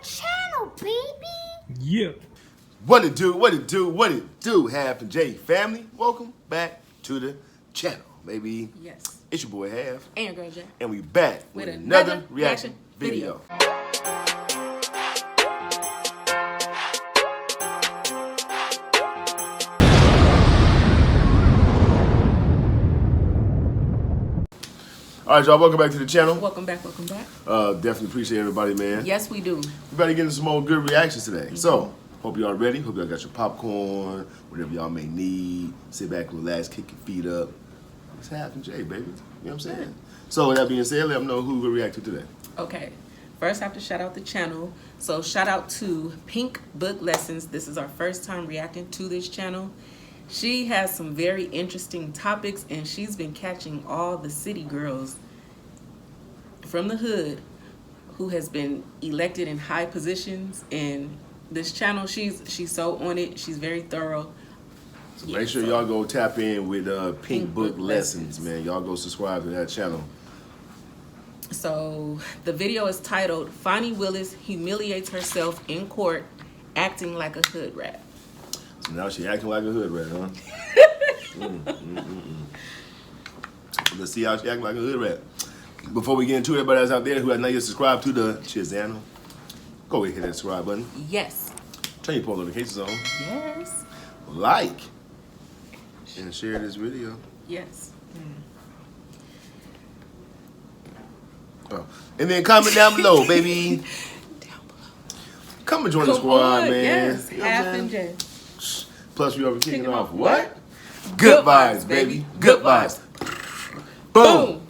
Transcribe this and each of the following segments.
channel, baby. Yeah. What it do, Half and J family. Welcome back to the channel, baby. Yes. It's your boy Half. And your girl J. And we back with another reaction video. All right, y'all, welcome back to the channel. Welcome back. Definitely appreciate everybody, man. Yes, we do. We better get into some more good reactions today. So, hope y'all ready. Hope y'all got your popcorn, whatever y'all may need. Sit back, relax, kick your feet up. It's Half and J, baby. You know what I'm saying? So, with that being said, let them know who we'll react to today. Okay. First, I have to shout out the channel. So, shout out to Pink Book Lessons. This is our first time reacting to this channel. She has some very interesting topics, and she's been catching all the city girls from the hood who has been elected in high positions in this channel. She's so on it. She's very thorough. So make sure y'all go tap in with Pink Book Lessons, man. Y'all go subscribe to that channel. So the video is titled "Fani Willis Humiliates Herself in Court, Acting Like a Hood Rat." So now she acting like a hood rat, huh? Let's see how she acting like a hood rat. Before we get into it, everybody that's out there who has not yet subscribed to the channel, go ahead and hit that subscribe button. Yes. Turn your post notifications on. Yes. Like and share this video. Yes. Oh. And then comment down below, baby. Down below. Come and join the squad, man. Yes. You know what I'm Half saying? and J. Plus, we are kicking off what? Good vibes, baby. Good vibes. Boom.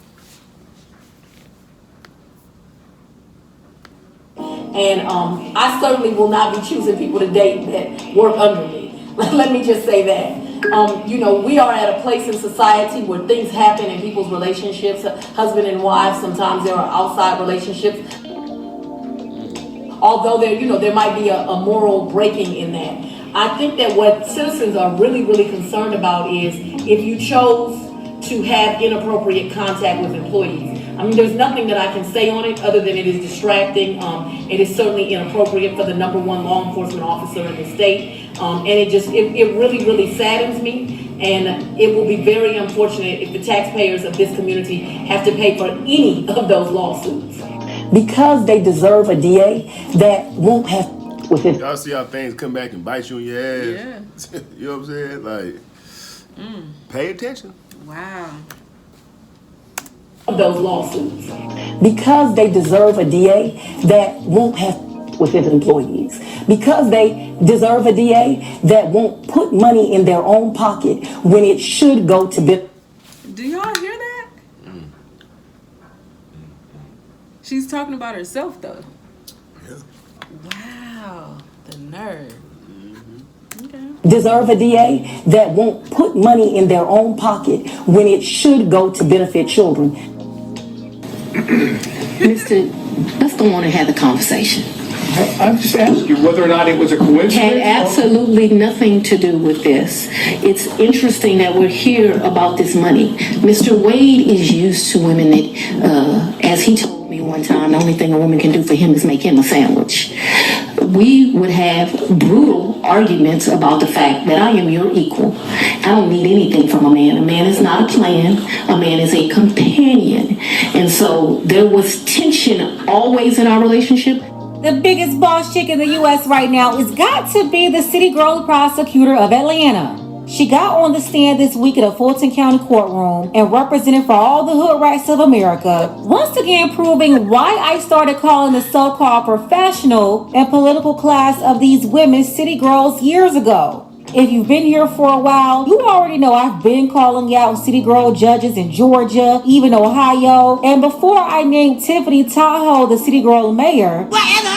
And I certainly will not be choosing people to date that work under me. Let me just say that. You know, we are at a place in society where things happen in people's relationships, husband and wife. Sometimes there are outside relationships. Although there might be a moral breaking in that. I think that what citizens are really concerned about is if you chose to have inappropriate contact with employees. I mean, there's nothing that I can say on it other than it is distracting. It is certainly inappropriate for the #1 law enforcement officer in the state. And it really saddens me. And it will be very unfortunate if the taxpayers of this community have to pay for any of those lawsuits. Because they deserve a DA that won't have with it. Y'all see how things come back and bite you in your ass? Yeah. You know what I'm saying? Like, pay attention. Wow. Of those lawsuits. Because they deserve a DA that won't have with his employees. Because they deserve a DA that won't put money in their own pocket when it should go to Do y'all hear that? She's talking about herself, though. Yeah. Wow. The nerve. Okay. deserve a DA that won't put money in their own pocket when it should go to benefit children. Mr. Let's go on and have the conversation. I'm just asking whether or not it was a coincidence. Had absolutely nothing to do with this. It's interesting that we're here about this money. Mr. Wade is used to women that, as he told me one time, the only thing a woman can do for him is make him a sandwich. We would have brutal arguments about the fact that I am your equal. I don't need anything from a man. A man is not a plan. A man is a companion. And so there was tension always in our relationship. The biggest boss chick in the U.S. right now is got to be the city girl prosecutor of Atlanta. She got on the stand this week at a Fulton County courtroom and represented for all the hood rats of America, once again proving why I started calling the so-called professional and political class of these women city girls years ago. If you've been here for a while, you already know I've been calling out city girl judges in Georgia, even Ohio, and before I named Tiffany Tahoe the city girl mayor, whatever,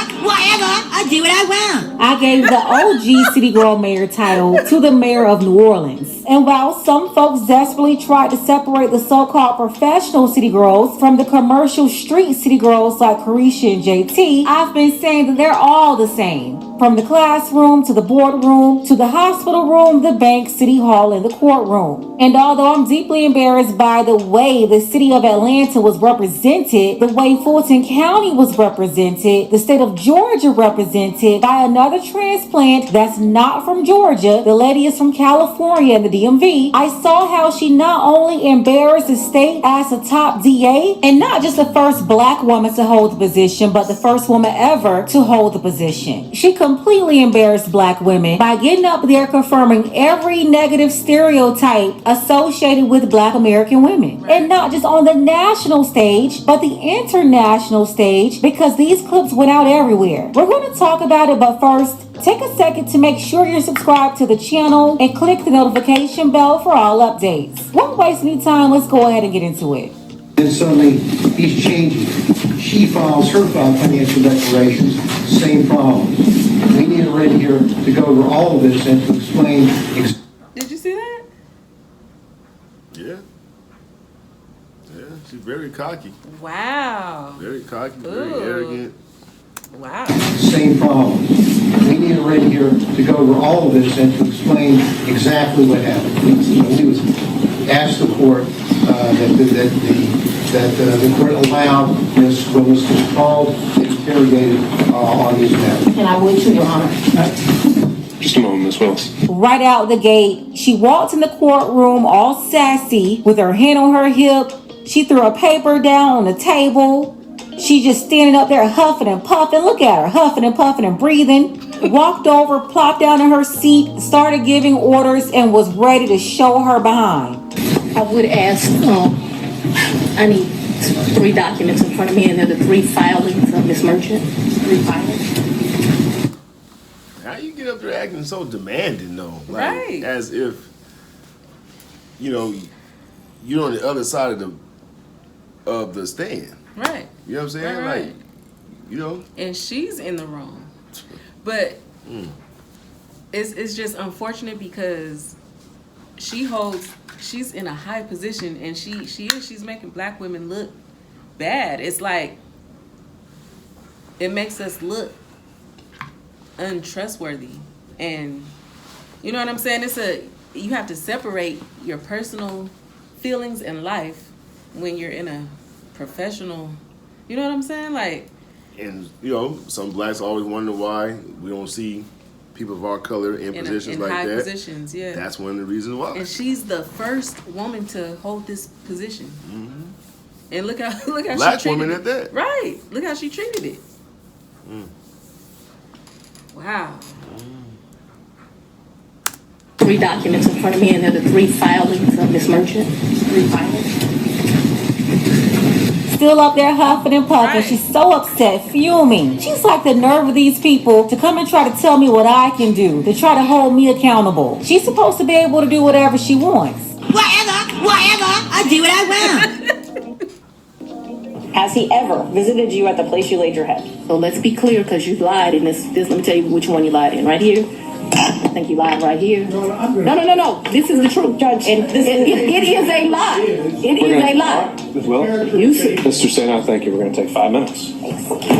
I do what I want. I gave the OG city girl mayor title to the mayor of New Orleans. And while some folks desperately tried to separate the so-called professional city girls from the commercial street city girls like Carisha and JT, I've been saying that they're all the same. From the classroom to the boardroom to the hospital room, the bank, city hall, and the courtroom. And although I'm deeply embarrassed by the way the city of Atlanta was represented, the way Fulton County was represented, the state of Georgia represented by another transplant that's not from Georgia. The lady is from California in the DMV. I saw how she not only embarrassed the state as a top DA, and not just the first black woman to hold the position, but the first woman ever to hold the position. She completely embarrassed black women by getting up there confirming every negative stereotype associated with black American women. And not just on the national stage, but the international stage, because these clips went out everywhere. We're going to talk about it, but first, take a second to make sure you're subscribed to the channel and click the notification bell for all updates. Won't waste any time, let's go ahead and get into it. And suddenly, he's changing. She files her financial declarations, same problem. We need a ready here to go over all of this and to explain. Did you see that? Yeah. Yeah, she's very cocky. Wow. Very cocky, very Ooh. arrogant. Wow. Same problem. We need a ready here to go over all of this and to explain exactly what happened. We was asked the court that the court allowed Ms. Willis to be called and interrogated on these matters. And I would too, Your Honor. Just a moment, Ms. Willis. Right out the gate, she walked in the courtroom all sassy with her hand on her hip. She threw a paper down on the table. She just standing up there huffing and puffing. Look at her, huffing and puffing and breathing. Walked over, plopped down in her seat, started giving orders, and was ready to show her behind. I would ask, I need 3 documents in front of me, and they're the 3 filings of Ms. Merchant. 3 filings. How you get up there acting so demanding, though? Like, Right. As if, you're on the other side of the stand. Right. You know what I'm saying? Right. Like, And she's in the wrong. But it's just unfortunate because she's in a high position, and she's making black women look bad. It's like it makes us look untrustworthy. And you know what I'm saying? You have to separate your personal feelings in life when you're in a professional, you know what I'm saying? Like, and some blacks always wonder why we don't see people of our color in positions in like high that. Positions, yeah. That's one of the reasons why. And she's the first woman to hold this position. Mm-hmm. And look how black she treated woman it. at that. Right. Look how she treated it. Wow. 3 documents in front of me, and they're the 3 filings of Ms. Merchant. 3 filings. Still up there huffing and puffing. Right. She's so upset, fuming. She's like, the nerve of these people to come and try to tell me what I can do, to try to hold me accountable. She's supposed to be able to do whatever she wants. Whatever, I do what I want. Has he ever visited you at the place you laid your head? So let's be clear, because you lied in this. Let me tell you which one you lied in. Right here. I think you lied right here. No. This is the truth, Judge. And it is a lie. It is a lie. Well, Mr. Sena, thank you. We're going to take 5 minutes.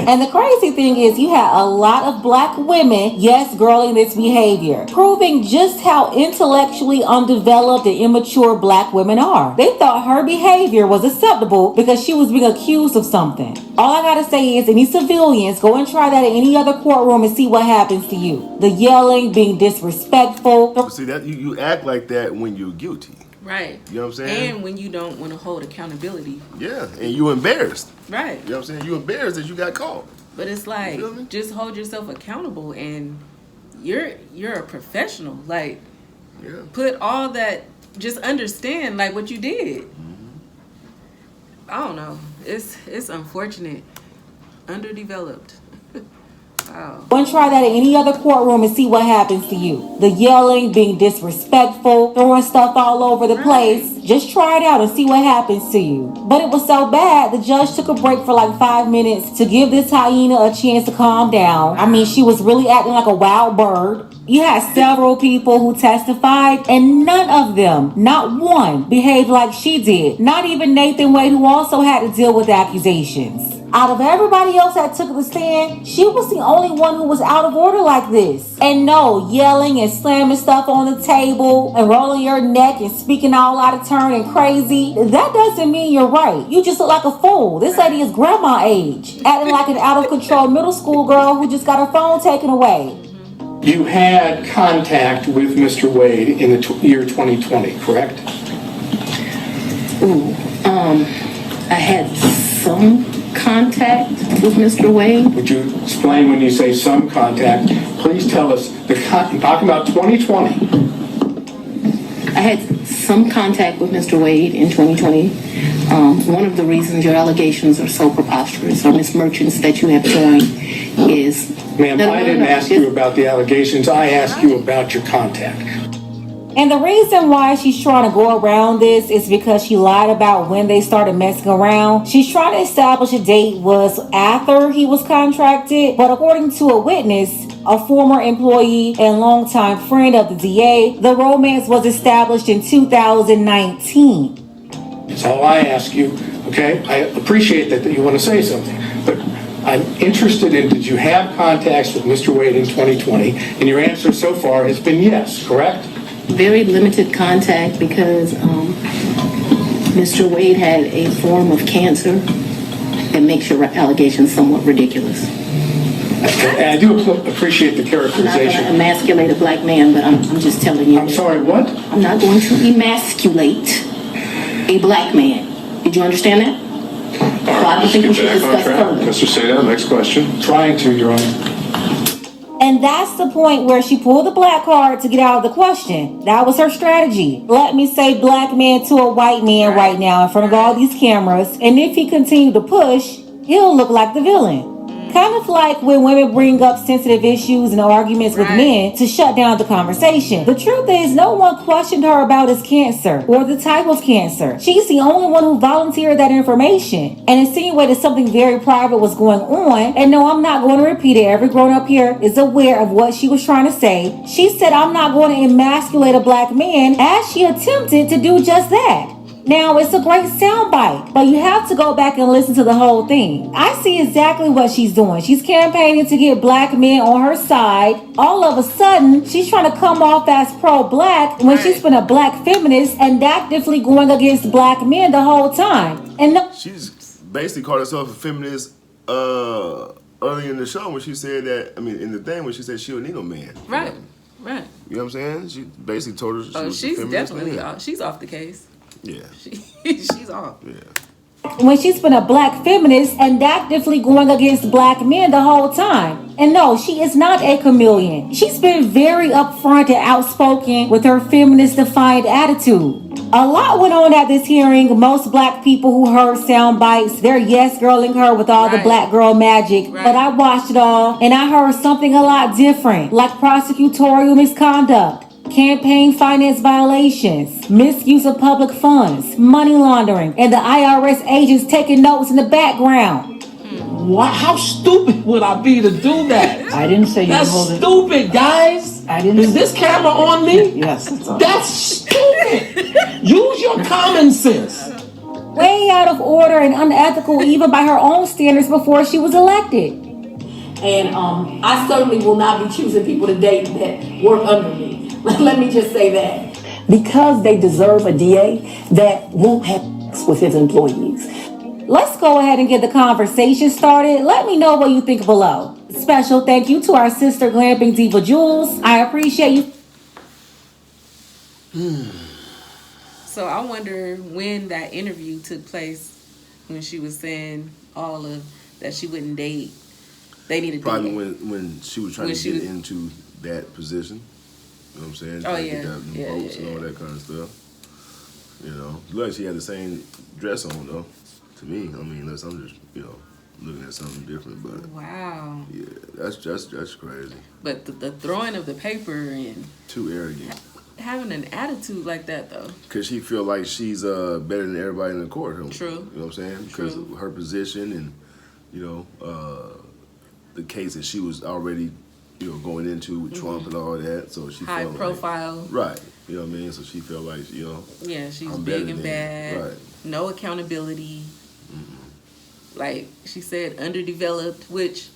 And the crazy thing is, you had a lot of black women, yes, girling this behavior, proving just how intellectually undeveloped and immature black women are. They thought her behavior was acceptable because she was being accused of something. All I gotta say is, any civilians, go and try that in any other courtroom and see what happens to you. The yelling, being disrespectful. See, that you act like that when you're guilty. Right. You know what I'm saying? And when you don't want to hold accountability. Yeah, and you embarrassed. Right. You know what I'm saying? You embarrassed that you got caught. But it's like, You feel me? just hold yourself accountable, and you're a professional. Like, Yeah. put all that, just understand like what you did. I don't know. It's unfortunate. Underdeveloped. Wow. Go and try that in any other courtroom and see what happens to you. The yelling, being disrespectful, throwing stuff all over the place. Just try it out and see what happens to you. But it was so bad, the judge took a break for like 5 minutes to give this hyena a chance to calm down. I mean, she was really acting like a wild bird. You had several people who testified, and none of them, not one, behaved like she did. Not even Nathan Wade, who also had to deal with accusations. Out of everybody else that took the stand, she was the only one who was out of order like this. And no, yelling and slamming stuff on the table and rolling your neck and speaking all out of turn and crazy, that doesn't mean you're right. You just look like a fool. This lady is grandma age, acting like an out of control middle school girl who just got her phone taken away. You had contact with Mr. Wade in the year 2020, correct? I had some contact with Mr. Wade. Would you explain when you say some contact? Please tell us, I'm talking about 2020. I had some contact with Mr. Wade in 2020. One of the reasons your allegations are so preposterous, or Ms. Merchants, that you have joined is... Ma'am, I didn't ask you about the allegations. I asked you about your contact. And the reason why she's trying to go around this is because she lied about when they started messing around. She's trying to establish a date was after he was contracted, but according to a witness, a former employee and longtime friend of the DA, the romance was established in 2019. That's all I ask you, okay? I appreciate that you want to say something, but I'm interested in, did you have contacts with Mr. Wade in 2020? And your answer so far has been yes, correct? Very limited contact because Mr. Wade had a form of cancer that makes your allegations somewhat ridiculous. And I do appreciate the I'm not characterization. going to emasculate a black man, but I'm just telling you. I'm sorry, what? I'm not going to emasculate a black man. Did you understand that? So I don't think we should discuss further. Mr. Seda, next question. Trying to, Your Honor. And that's the point where she pulled the black card to get out of the question. That was her strategy. Let me say black man to a white man right now in front of all these cameras. And if he continued to push, he'll look like the villain. Kind of like when women bring up sensitive issues and arguments with men to shut down the conversation. The truth is, no one questioned her about his cancer or the type of cancer. She's the only one who volunteered that information and insinuated something very private was going on. And no, I'm not going to repeat it. Every grown up here is aware of what she was trying to say. She said, I'm not going to emasculate a black man, as she attempted to do just that. Now, it's a great soundbite, but you have to go back and listen to the whole thing. I see exactly what she's doing. She's campaigning to get black men on her side. All of a sudden, she's trying to come off as pro-black when she's been a black feminist and actively going against black men the whole time. And she's basically called herself a feminist early in the show when she said that, in the thing when she said she don't need no man. Right. You know what I'm saying? She basically told her she was she's a feminist. definitely she's off the case. Yeah. She's off. Yeah. When she's been a black feminist and actively going against black men the whole time. And no, she is not a chameleon. She's been very upfront and outspoken with her feminist defiant attitude. A lot went on at this hearing. Most black people who heard sound bites, they're yes girling her with all the black girl magic. But I watched it all and I heard something a lot different, like prosecutorial misconduct, campaign finance violations, misuse of public funds, money laundering, and the IRS agents taking notes in the background. What? How stupid would I be to do that? I didn't say you That's hold it. stupid, guys. I didn't. Is this camera on me? Yes, it's on. That's stupid. Use your common sense. Way out of order and unethical even by her own standards before she was elected. And I certainly will not be choosing people to date that work under me. Let me just say that. Because they deserve a DA that won't have sex with his employees. Let's go ahead and get the conversation started. Let me know what you think below. Special thank you to our sister Glamping Diva Jules. I appreciate you. So I wonder when that interview took place, when she was saying all of that she wouldn't date. They needed probably when she was trying to get into that position. You know what I'm saying? Oh, Get that votes and all that kind of stuff. You know, look, she had the same dress on though. To me, unless I'm just looking at something different. But wow, yeah, that's crazy. But the throwing of the paper and too arrogant. Having an attitude like that though. Because she feel like she's better than everybody in the courtroom. True. You know what I'm saying? Because of her position and the case that she was already going into with Trump and all that. So she high felt profile. Like, right. You know what I mean? So she felt like yeah, she's I'm big and bad. right. No accountability. like she said, underdeveloped, which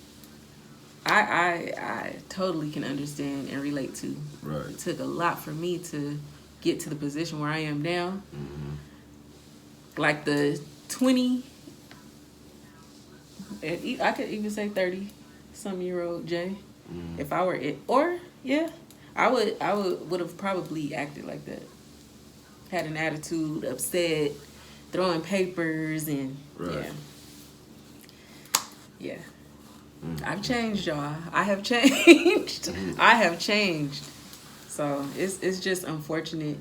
I totally can understand and relate to. Right. It took a lot for me to get to the position where I am now. Like the 20, I could even say 30-some-year-old Jay, if I were it, or yeah, I would have probably acted like that. Had an attitude, upset, throwing papers, and yeah. I've changed, y'all. I have changed. I have changed. So it's just unfortunate.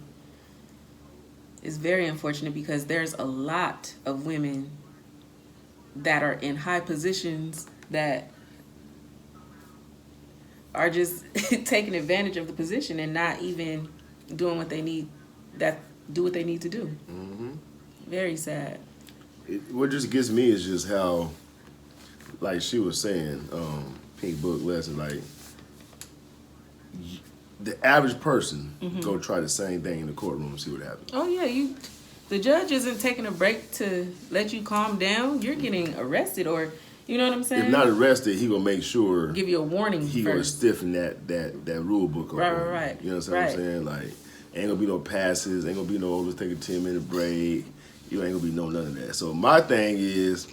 It's very unfortunate because there's a lot of women that are in high positions that are just taking advantage of the position and not even doing what they need do what they need to do. Very sad. What just gets me is just how, like she was saying, Pink Book lesson, like the average person go try the same thing in the courtroom and see what happens. Oh yeah, the judge isn't taking a break to let you calm down. You're getting arrested, or you know what I'm saying? If not arrested, he gonna make sure give you a warning. He gonna stiffen that rule book. Right. You know what I'm saying? Like, ain't gonna be no passes, ain't gonna be no let's take a 10-minute break. You ain't gonna be none of that. So my thing is,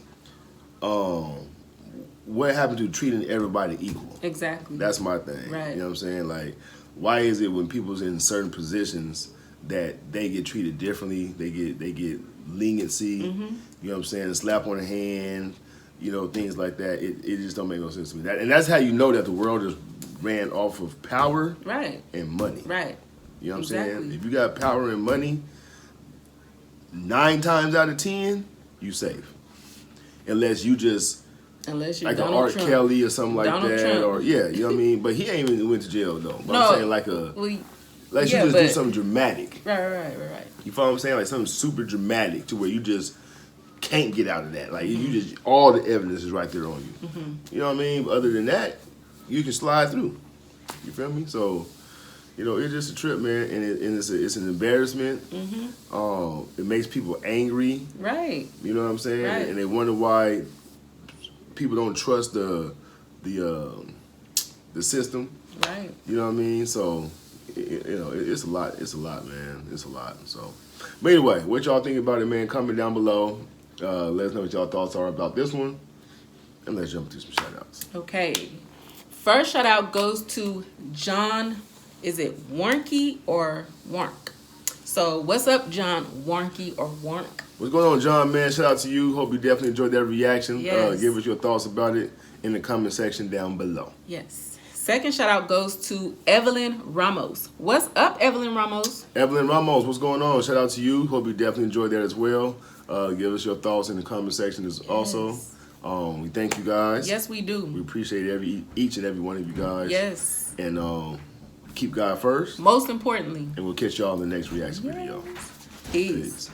what happened to treating everybody equal? Exactly. That's my thing. Right. You know what I'm saying? Like, why is it when people's in certain positions that they get treated differently? They get leniency. You know what I'm saying? A slap on the hand. You know, things like that. It just don't make no sense to me. And that's how you know that the world is ran off of power and money. Right. You know what I'm saying? If you got power and money, 9 times out of 10, you safe. Unless you like Donald an R. Trump. Kelly or something like Donald that, Trump. or you know what I mean. But he ain't even went to jail though. But I'm saying you just do something dramatic. Right. You follow what I'm saying? Like something super dramatic to where you just can't get out of that. Like you just all the evidence is right there on you. You know what I mean? But other than that, you can slide through. You feel me? So, you know, it's just a trip, man, and it's an embarrassment. It makes people angry. Right. You know what I'm saying? Right. And they wonder why people don't trust the system. Right. You know what I mean? So, you know, it's a lot. It's a lot, man. It's a lot. So, but anyway, what y'all think about it, man? Comment down below. Let us know what y'all thoughts are about this one, and let's jump into some shout outs. Okay. First shout out goes to John. Is it Warnke or Warnk? So what's up, John Warnke or Warnk? What's going on, John, man? Shout out to you. Hope you definitely enjoyed that reaction. Yes. Give us your thoughts about it in the comment section down below. Yes. Second shout out goes to Evelyn Ramos. What's up, Evelyn Ramos? Evelyn Ramos, what's going on? Shout out to you. Hope you definitely enjoyed that as well. Give us your thoughts in the comment section also. We thank you guys. Yes, we do. We appreciate each and every one of you guys. Yes. And keep God first. Most importantly. And we'll catch y'all in the next reaction video. Peace.